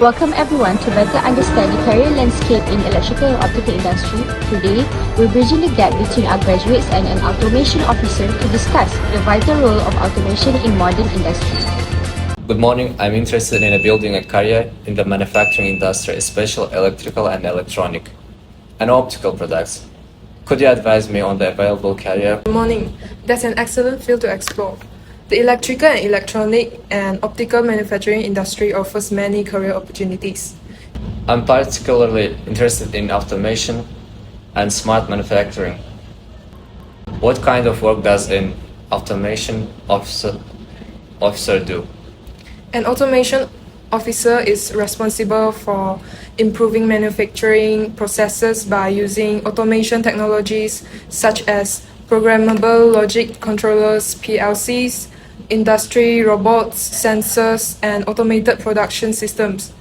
Welcome everyone to better understand the career landscape in electrical and optical industry. Today, we're bridging the gap between our graduates and an automation officer to discuss the vital role of automation in modern industry. Good morning. I'm interested in building a career in the manufacturing industry, especially electrical and electronic and optical products. Could you advise me on the available career? Good morning. That's an excellent field to explore. The electrical and electronic and optical manufacturing industry offers many career opportunities. I'm particularly interested in automation and smart manufacturing. What kind of work does an automation officer do? An automation officer is responsible for improving manufacturing processes by using automation technologies such as programmable logic controllers, PLCs, industry robots, sensors, and automated production systems.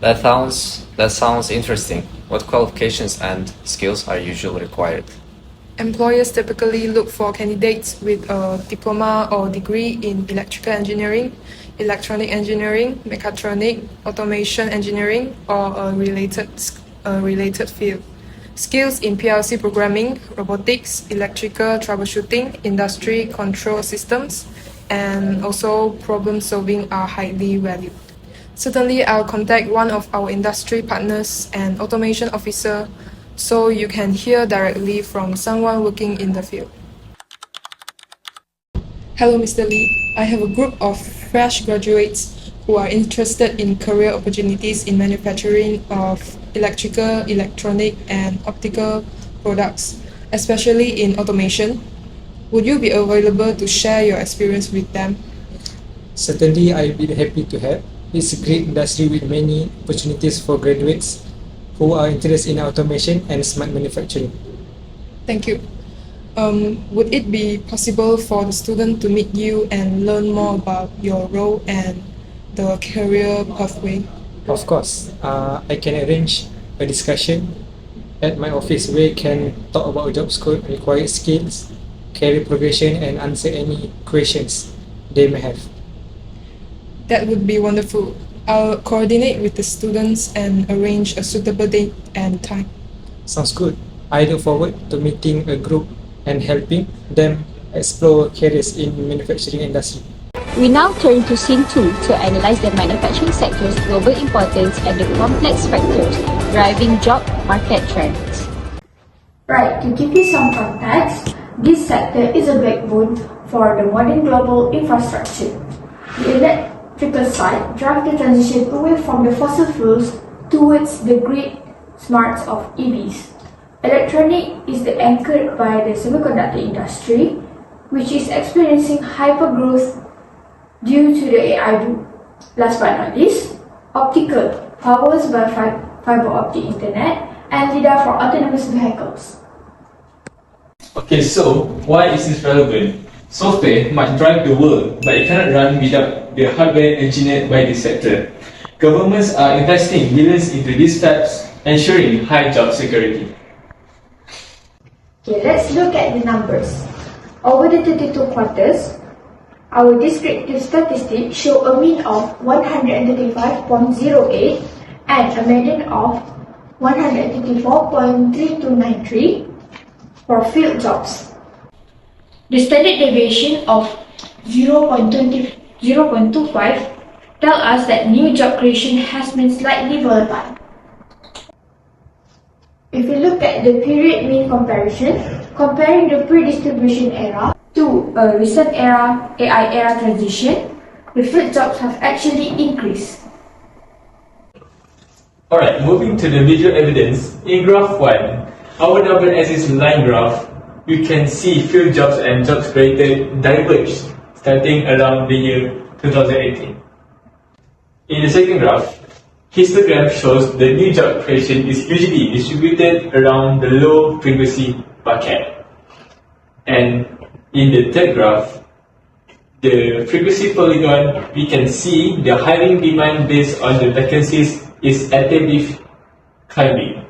That sounds interesting. What qualifications and skills are usually required? Employers typically look for candidates with a diploma or degree in electrical engineering, electronic engineering, mechatronic, automation engineering, or a related field. Skills in PLC programming, robotics, electrical troubleshooting, industry control systems, and also problem solving are highly valued. Certainly, I'll contact one of our industry partners and automation officer so you can hear directly from someone working in the field. Hello, Mr. Lee. I have a group of fresh graduates who are interested in career opportunities in manufacturing of electrical, electronic, and optical products, especially in automation. Would you be available to share your experience with them? Certainly, I'd be happy to help. It's a great industry with many opportunities for graduates who are interested in automation and smart manufacturing. Thank you. Would it be possible for the student to meet you and learn more about your role and the career pathway? Of course, I can arrange a discussion at my office where we can talk about job scope, required skills, career progression, and answer any questions they may have. That would be wonderful. I'll coordinate with the students and arrange a suitable date and time. Sounds good. I look forward to meeting a group and helping them explore careers in manufacturing industry. We now turn to Scene 2 to analyze the manufacturing sector's global importance and the complex factors driving job market trends. Right, to give you some context, this sector is a backbone for the modern global infrastructure. The electrical side drives the transition away from the fossil fuels towards the grid smarts of EVs. Electronic is the anchored by the semiconductor industry, which is experiencing hyper-growth due to the AI boom. Last but not least, optical powers by fiber optic internet and LiDAR for autonomous vehicles. Okay, so why is this relevant? Software might drive the world, but it cannot run without the hardware engineered by this sector. Governments are investing millions into these fabs, ensuring high job security. Okay, let's look at the numbers. Over the 32 quarters, our descriptive statistics show a mean of 135.08 and a median of 134.3293 for field jobs. The standard deviation of 0.25 tell us that new job creation has been slightly volatile. If we look at the period mean comparison, comparing the pre-distribution era to a recent era, AI era transition, the field jobs have actually increased. Alright, moving to the visual evidence. In graph 1, our double-axis line graph, you can see field jobs and jobs created diverge starting around the year 2018. In the second graph, histogram shows the new job creation is usually distributed around the low frequency bucket. And in the third graph, the frequency polygon, we can see the hiring demand based on the vacancies is actively climbing.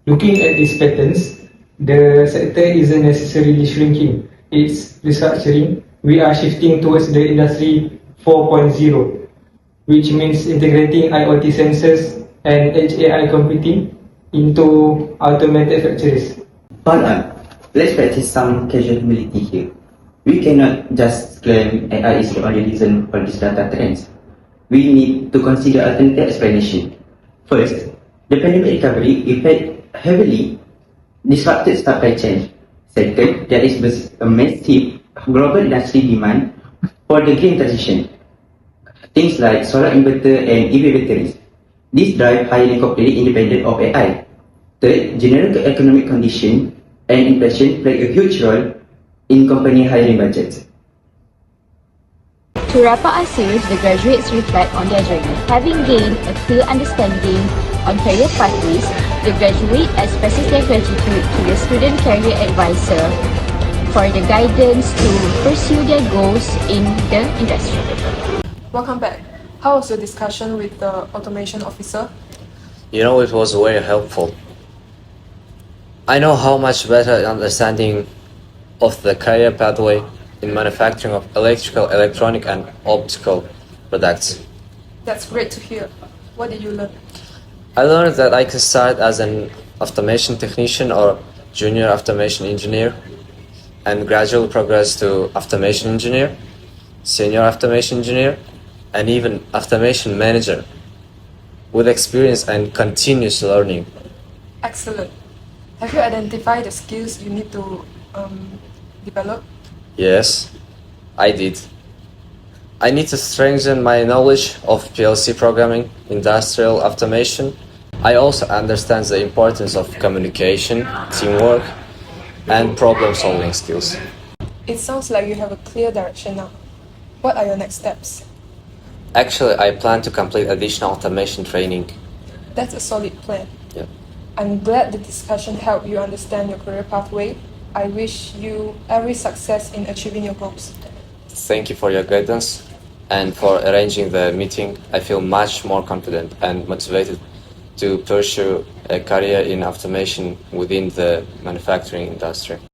Looking at these patterns, the sector isn't necessarily shrinking, it's restructuring. We are shifting towards the industry 4.0. which means integrating IoT sensors and Edge AI computing into automated factories. Hold on, let's practice some casual humility here. We cannot just claim AI is the only reason for these data trends. We need to consider alternative explanation. First, the pandemic recovery effect heavily disrupted supply chain. Second, there is a massive global industry demand for the green transition. Things like solar inverter and EV batteries. These drive highly completely independent of AI. Third, general economic condition and inflation play a huge role in company hiring budgets. To wrap up our series, the graduates reflect on their journey. Having gained a clear understanding on career pathways, the graduate expresses their gratitude to the student career advisor for the guidance to pursue their goals in the industry. Welcome back. How was your discussion with the automation officer? You know, it was very helpful. I know how much better understanding of the career pathway in manufacturing of electrical, electronic, and optical products. That's great to hear. What did you learn? I learned that I can start as an automation technician or junior automation engineer and gradually progress to automation engineer, senior automation engineer, and even automation manager with experience and continuous learning. Excellent. Have you identified the skills you need to develop? Yes, I did. I need to strengthen my knowledge of PLC programming, industrial automation. I also understand the importance of communication, teamwork, and problem-solving skills. It sounds like you have a clear direction now. What are your next steps? Actually, I plan to complete additional automation training. That's a solid plan. Yeah. I'm glad the discussion helped you understand your career pathway. I wish you every success in achieving your goals. Thank you for your guidance and for arranging the meeting. I feel much more confident and motivated to pursue a career in automation within the manufacturing industry.